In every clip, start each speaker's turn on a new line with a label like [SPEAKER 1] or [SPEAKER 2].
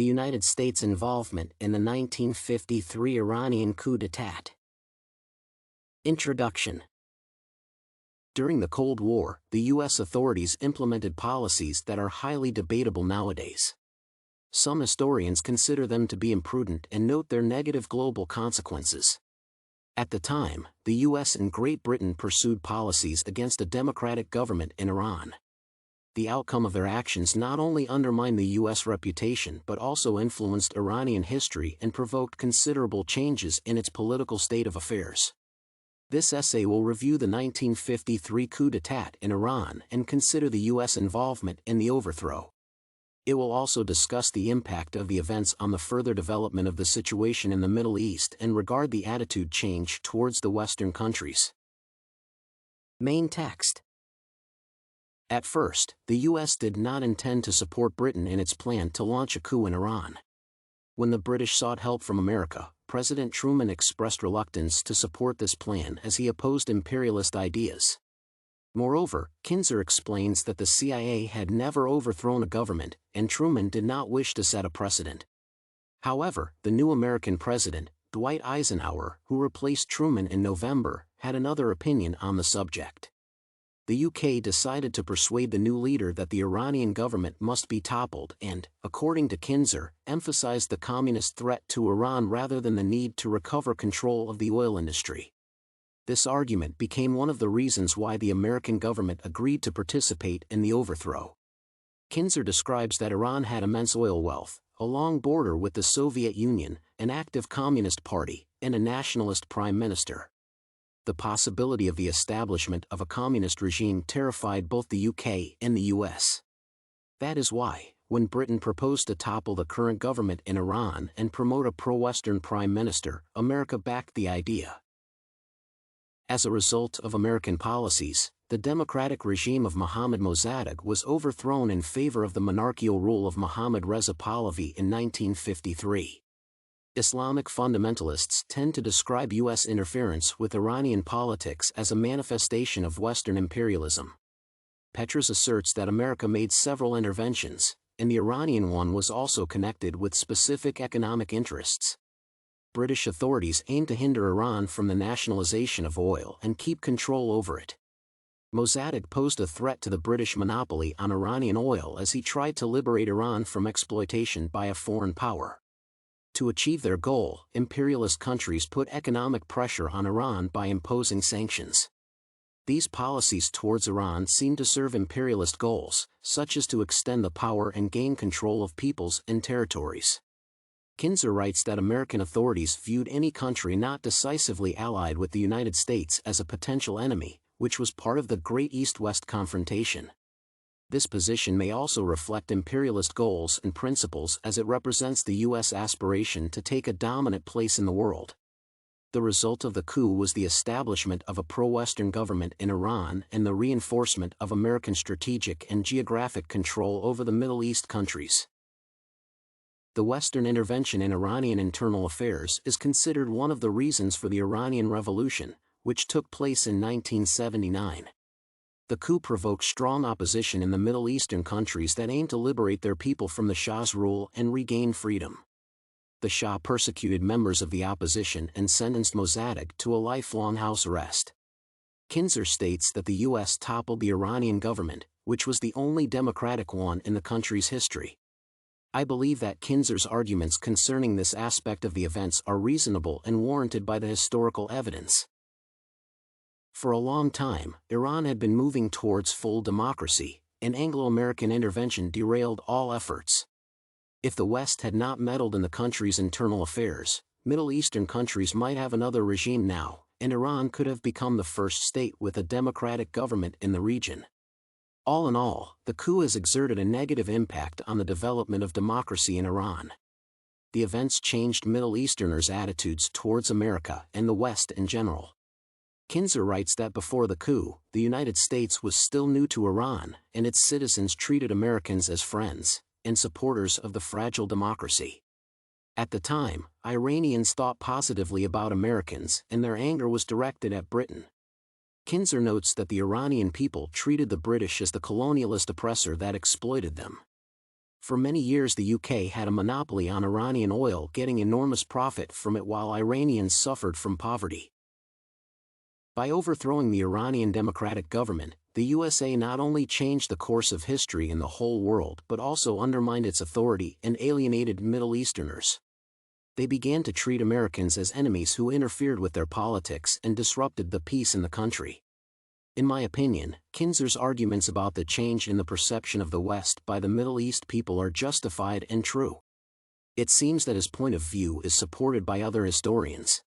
[SPEAKER 1] the United States' involvement in the 1953 Iranian coup d'état. Introduction. During the Cold War, the U.S. authorities implemented policies that are highly debatable nowadays. Some historians consider them to be imprudent and note their negative global consequences. At the time, the U.S. and Great Britain pursued policies against a democratic government in Iran. The outcome of their actions not only undermined the U.S. reputation but also influenced Iranian history and provoked considerable changes in its political state of affairs. This essay will review the 1953 coup d'état in Iran and consider the U.S. involvement in the overthrow. It will also discuss the impact of the events on the further development of the situation in the Middle East and regard the attitude change towards the Western countries. Main text. At first, the U.S. did not intend to support Britain in its plan to launch a coup in Iran. When the British sought help from America, President Truman expressed reluctance to support this plan as he opposed imperialist ideas. Moreover, Kinzer explains that the CIA had never overthrown a government, and Truman did not wish to set a precedent. However, the new American president, Dwight Eisenhower, who replaced Truman in November, had another opinion on the subject. The UK decided to persuade the new leader that the Iranian government must be toppled and, according to Kinzer, emphasized the communist threat to Iran rather than the need to recover control of the oil industry. This argument became one of the reasons why the American government agreed to participate in the overthrow. Kinzer describes that Iran had immense oil wealth, a long border with the Soviet Union, an active communist party, and a nationalist prime minister. The possibility of the establishment of a communist regime terrified both the UK and the US. That is why, when Britain proposed to topple the current government in Iran and promote a pro-Western prime minister, America backed the idea. As a result of American policies, the democratic regime of Mohammad Mossadegh was overthrown in favor of the monarchical rule of Mohammad Reza Pahlavi in 1953. Islamic fundamentalists tend to describe U.S. interference with Iranian politics as a manifestation of Western imperialism. Petras asserts that America made several interventions, and the Iranian one was also connected with specific economic interests. British authorities aimed to hinder Iran from the nationalization of oil and keep control over it. Mossadegh posed a threat to the British monopoly on Iranian oil as he tried to liberate Iran from exploitation by a foreign power. To achieve their goal, imperialist countries put economic pressure on Iran by imposing sanctions. These policies towards Iran seemed to serve imperialist goals, such as to extend the power and gain control of peoples and territories. Kinzer writes that American authorities viewed any country not decisively allied with the United States as a potential enemy, which was part of the Great East-West confrontation. This position may also reflect imperialist goals and principles as it represents the U.S. aspiration to take a dominant place in the world. The result of the coup was the establishment of a pro-Western government in Iran and the reinforcement of American strategic and geographic control over the Middle East countries. The Western intervention in Iranian internal affairs is considered one of the reasons for the Iranian Revolution, which took place in 1979. The coup provoked strong opposition in the Middle Eastern countries that aimed to liberate their people from the Shah's rule and regain freedom. The Shah persecuted members of the opposition and sentenced Mossadegh to a lifelong house arrest. Kinzer states that the U.S. toppled the Iranian government, which was the only democratic one in the country's history. I believe that Kinzer's arguments concerning this aspect of the events are reasonable and warranted by the historical evidence. For a long time, Iran had been moving towards full democracy, and Anglo-American intervention derailed all efforts. If the West had not meddled in the country's internal affairs, Middle Eastern countries might have another regime now, and Iran could have become the first state with a democratic government in the region. All in all, the coup has exerted a negative impact on the development of democracy in Iran. The events changed Middle Easterners' attitudes towards America and the West in general. Kinzer writes that before the coup, the United States was still new to Iran, and its citizens treated Americans as friends and supporters of the fragile democracy. At the time, Iranians thought positively about Americans, and their anger was directed at Britain. Kinzer notes that the Iranian people treated the British as the colonialist oppressor that exploited them. For many years the UK had a monopoly on Iranian oil, getting enormous profit from it while Iranians suffered from poverty. By overthrowing the Iranian democratic government, the USA not only changed the course of history in the whole world but also undermined its authority and alienated Middle Easterners. They began to treat Americans as enemies who interfered with their politics and disrupted the peace in the country. In my opinion, Kinzer's arguments about the change in the perception of the West by the Middle East people are justified and true. It seems that his point of view is supported by other historians.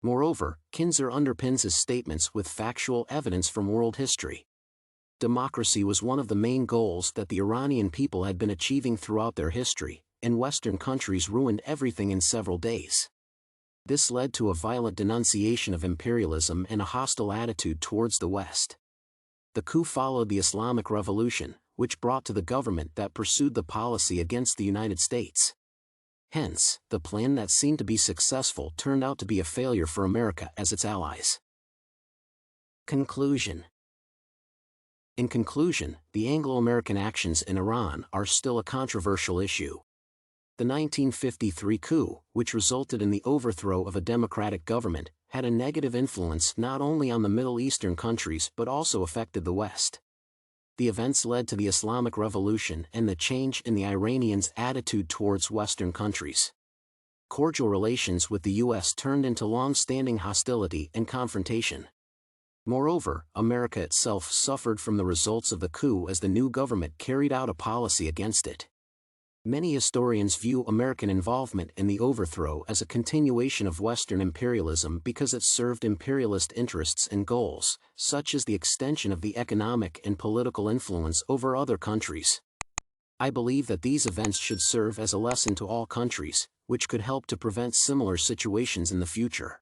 [SPEAKER 1] Moreover, Kinzer underpins his statements with factual evidence from world history. Democracy was one of the main goals that the Iranian people had been achieving throughout their history, and Western countries ruined everything in several days. This led to a violent denunciation of imperialism and a hostile attitude towards the West. The coup followed the Islamic Revolution, which brought to the government that pursued the policy against the United States. Hence, the plan that seemed to be successful turned out to be a failure for America as its allies. Conclusion. In conclusion, the Anglo-American actions in Iran are still a controversial issue. The 1953 coup, which resulted in the overthrow of a democratic government, had a negative influence not only on the Middle Eastern countries but also affected the West. The events led to the Islamic Revolution and the change in the Iranians' attitude towards Western countries. Cordial relations with the U.S. turned into long-standing hostility and confrontation. Moreover, America itself suffered from the results of the coup as the new government carried out a policy against it. Many historians view American involvement in the overthrow as a continuation of Western imperialism because it served imperialist interests and goals, such as the extension of the economic and political influence over other countries. I believe that these events should serve as a lesson to all countries, which could help to prevent similar situations in the future.